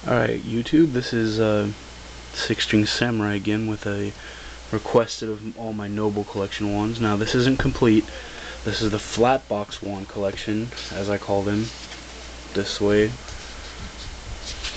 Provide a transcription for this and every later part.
Alright, YouTube, this is Six String Samurai again with a requested of all my Noble Collection wands. Now, this isn't complete. This is the flat box wand collection, as I call them. This way.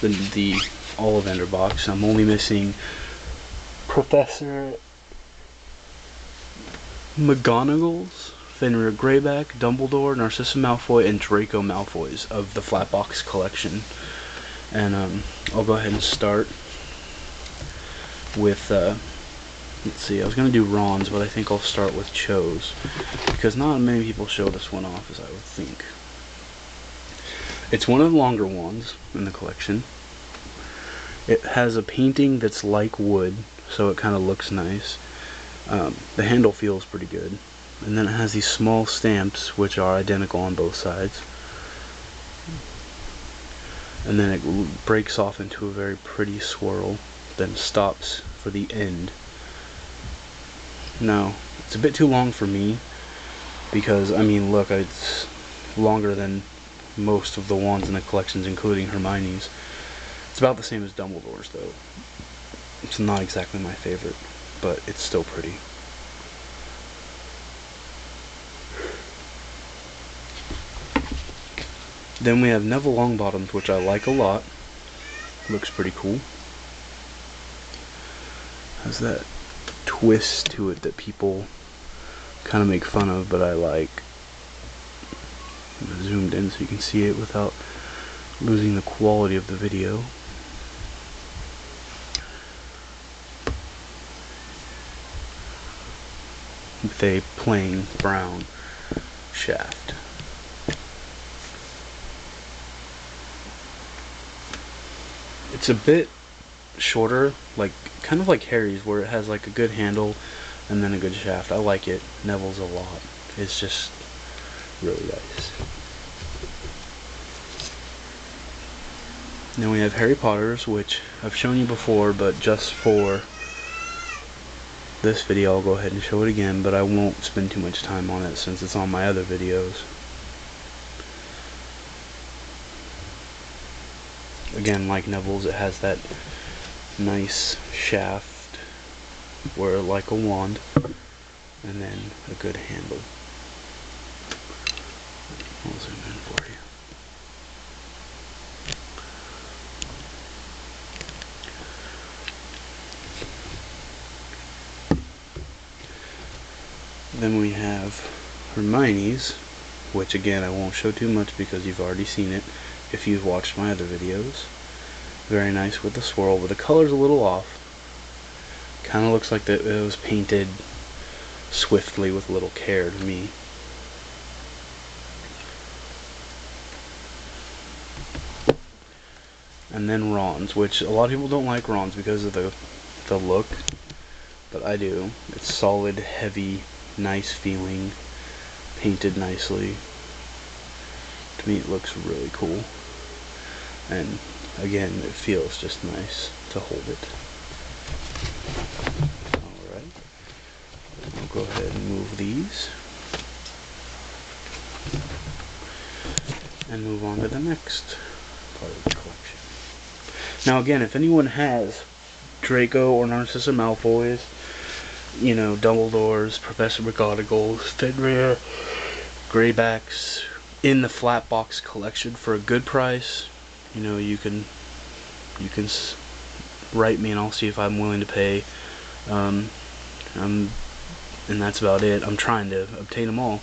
The Ollivander box. I'm only missing Professor McGonagall's, Fenrir Greyback, Dumbledore, Narcissa Malfoy, and Draco Malfoy's of the flat box collection. And I'll go ahead and start with, let's see, I was going to do Ron's, but I think I'll start with Cho's, because not many people show this one off, as I would think. It's one of the longer ones in the collection. It has a painting that's like wood, so it kind of looks nice. The handle feels pretty good. And then it has these small stamps, which are identical on both sides. And then it breaks off into a very pretty swirl, then stops for the end. Now, it's a bit too long for me, because, I mean, look, it's longer than most of the wands in the collections, including Hermione's. It's about the same as Dumbledore's, though. It's not exactly my favorite, but it's still pretty. Then we have Neville Longbottom's, which I like a lot. Looks pretty cool. Has that twist to it that people kind of make fun of, but I like. I'm zoomed in so you can see it without losing the quality of the video. With a plain brown shaft. It's a bit shorter, like kind of like Harry's, where it has like a good handle and then a good shaft. I like it. Neville's a lot. It's just really nice. Then we have Harry Potter's, which I've shown you before, but just for this video I'll go ahead and show it again, but I won't spend too much time on it since it's on my other videos. Again, like Neville's, it has that nice shaft where like a wand, and then a good handle. I'll zoom in for you. Then we have Hermione's, which again I won't show too much because you've already seen it if you've watched my other videos. Very nice with the swirl, but the color's a little off. Kind of looks like it was painted swiftly with little care to me. And then Ron's, which a lot of people don't like Ron's because of the look, but I do. It's solid, heavy, nice feeling, painted nicely. To me it looks really cool, and again it feels just nice to hold it. Alright, I'll go ahead and move these and move on to the next part of the collection. Now again, if anyone has Draco or Narcissa Malfoy's, you know, Dumbledore's, Professor McGonagall's, Fenrir Greybacks in the flat box collection for a good price, you know, you can write me and I'll see if I'm willing to pay. And that's about it. I'm trying to obtain them all,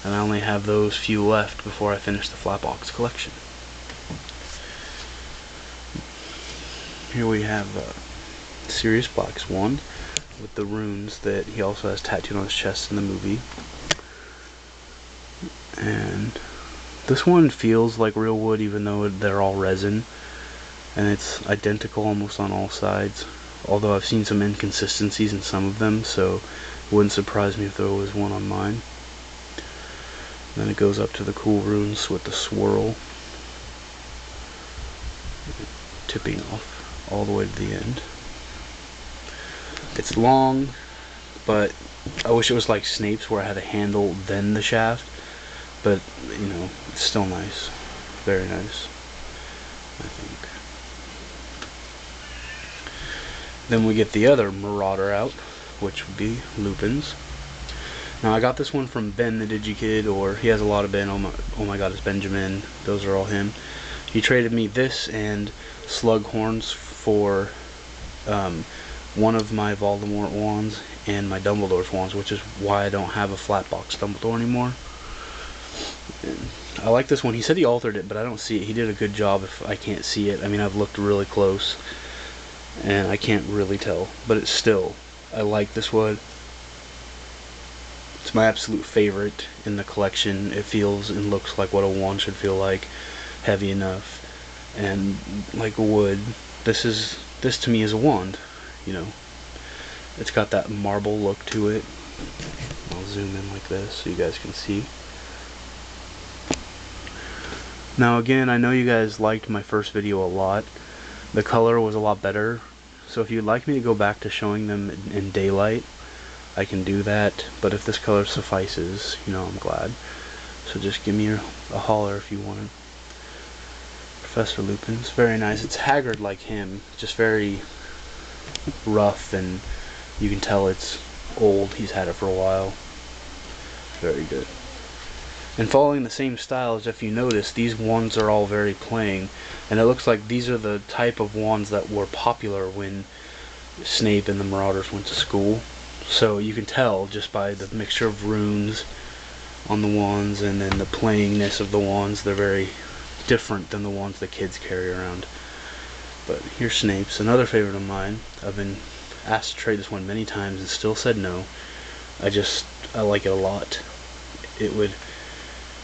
and I only have those few left before I finish the flat box collection. Here we have Sirius Black's wand with the runes that he also has tattooed on his chest in the movie. And this one feels like real wood, even though they're all resin, and it's identical almost on all sides, although I've seen some inconsistencies in some of them, so it wouldn't surprise me if there was one on mine. And then it goes up to the cool runes with the swirl, tipping off all the way to the end. It's long, but I wish it was like Snape's, where I had a handle then the shaft, but you know, it's still nice. Very nice, I think. Then we get the other Marauder out, which would be Lupins. Now I got this one from Ben the DigiKid, or he has a lot of Ben. Oh my God, it's Benjamin. Those are all him. He traded me this and Slughorns for one of my Voldemort wands and my Dumbledore's wands, which is why I don't have a flat box Dumbledore anymore. And I like this one. He said he altered it, but I don't see it. He did a good job if I can't see it. I mean, I've looked really close and I can't really tell, but it's still, I like this one. It's my absolute favorite in the collection. It feels and looks like what a wand should feel like, heavy enough and like wood. This to me is a wand, you know. It's got that marble look to it. I'll zoom in like this so you guys can see. Now again, I know you guys liked my first video a lot. The color was a lot better, so if you'd like me to go back to showing them in daylight, I can do that, but if this color suffices, you know, I'm glad. So just give me a holler if you want. Professor Lupin's very nice. It's haggard like him, just very rough, and you can tell it's old. He's had it for a while. Very good. And following the same style, as if you notice, these wands are all very plain, and it looks like these are the type of wands that were popular when Snape and the Marauders went to school. So you can tell just by the mixture of runes on the wands and then the plainness of the wands. They're very different than the wands the kids carry around. But here's Snape's, another favorite of mine. I've been asked to trade this one many times and still said no. I like it a lot. It would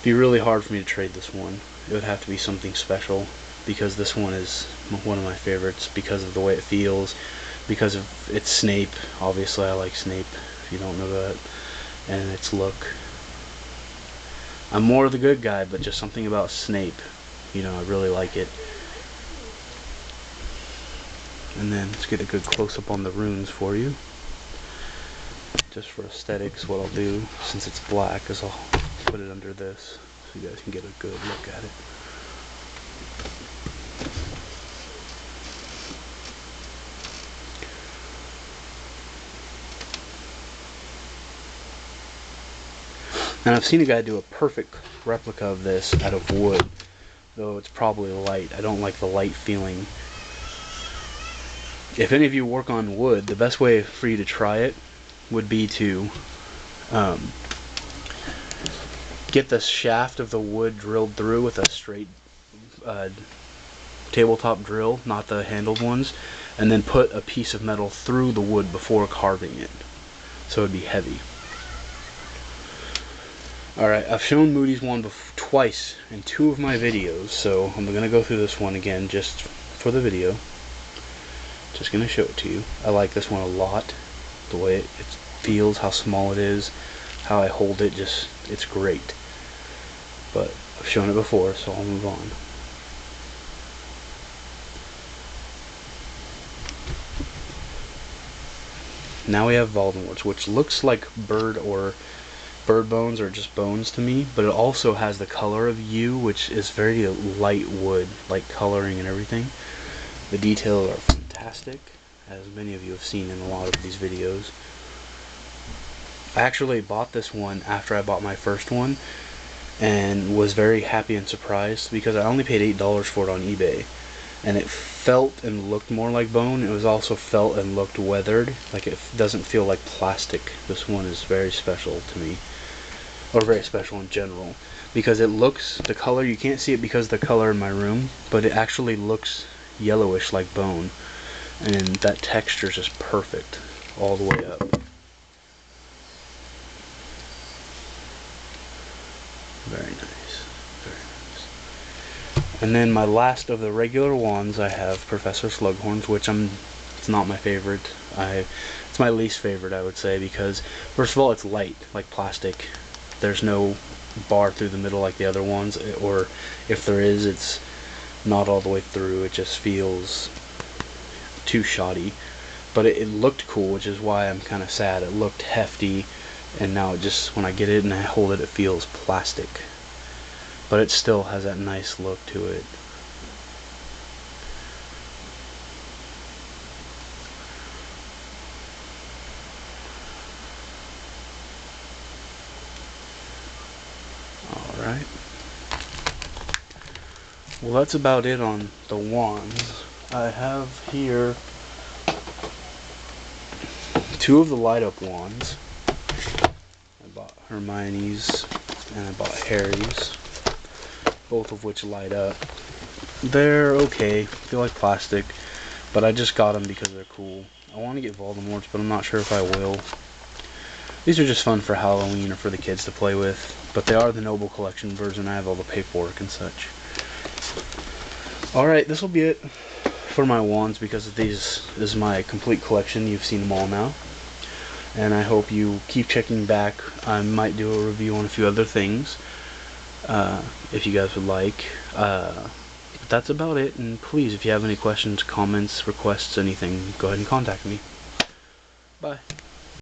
be really hard for me to trade this one. It would have to be something special, because this one is one of my favorites because of the way it feels. Because of its Snape, obviously I like Snape, if you don't know that, and its look. I'm more of the good guy, but just something about Snape, you know, I really like it. And then let's get a good close-up on the runes for you. Just for aesthetics, what I'll do, since it's black, is I'll put it under this, so you guys can get a good look at it. And I've seen a guy do a perfect replica of this out of wood, though it's probably light. I don't like the light feeling. If any of you work on wood, the best way for you to try it would be to get the shaft of the wood drilled through with a straight tabletop drill, not the handled ones, and then put a piece of metal through the wood before carving it, so it'd be heavy. Alright, I've shown Moody's wand twice in 2 of my videos, so I'm going to go through this one again just for the video. Just going to show it to you. I like this one a lot. The way it feels, how small it is, how I hold it, just, it's great. But I've shown it before, so I'll move on. Now we have Voldemort's, which looks like bird bones or just bones to me, but it also has the color of yew, which is very light wood, light coloring and everything. The details are fantastic, as many of you have seen in a lot of these videos. I actually bought this one after I bought my first one, and was very happy and surprised because I only paid $8 for it on eBay, and it felt and looked more like bone. It was also felt and looked weathered, like it doesn't feel like plastic. This one is very special to me, or very special in general, because it looks, the color, you can't see it because of the color in my room, but it actually looks yellowish like bone, and that texture is just perfect all the way up. Very nice, very nice. And then my last of the regular wands, I have Professor Slughorn's, which it's not my favorite. It's my least favorite, I would say, because first of all, it's light like plastic. There's no bar through the middle like the other ones, or if there is, it's not all the way through. It just feels too shoddy. But it looked cool, which is why I'm kind of sad. It looked hefty, and now it just, when I get it and I hold it, it feels plastic. But it still has that nice look to it. Well, that's about it on the wands. I have here 2 of the light up wands. I bought Hermione's and I bought Harry's, both of which light up. They're okay, feel like plastic, but I just got them because they're cool. I want to get Voldemort's, but I'm not sure if I will. These are just fun for Halloween or for the kids to play with, but they are the Noble Collection version. I have all the paperwork and such. Alright, this will be it for my wands because this is my complete collection. You've seen them all now. And I hope you keep checking back. I might do a review on a few other things if you guys would like. But that's about it. And please, if you have any questions, comments, requests, anything, go ahead and contact me. Bye.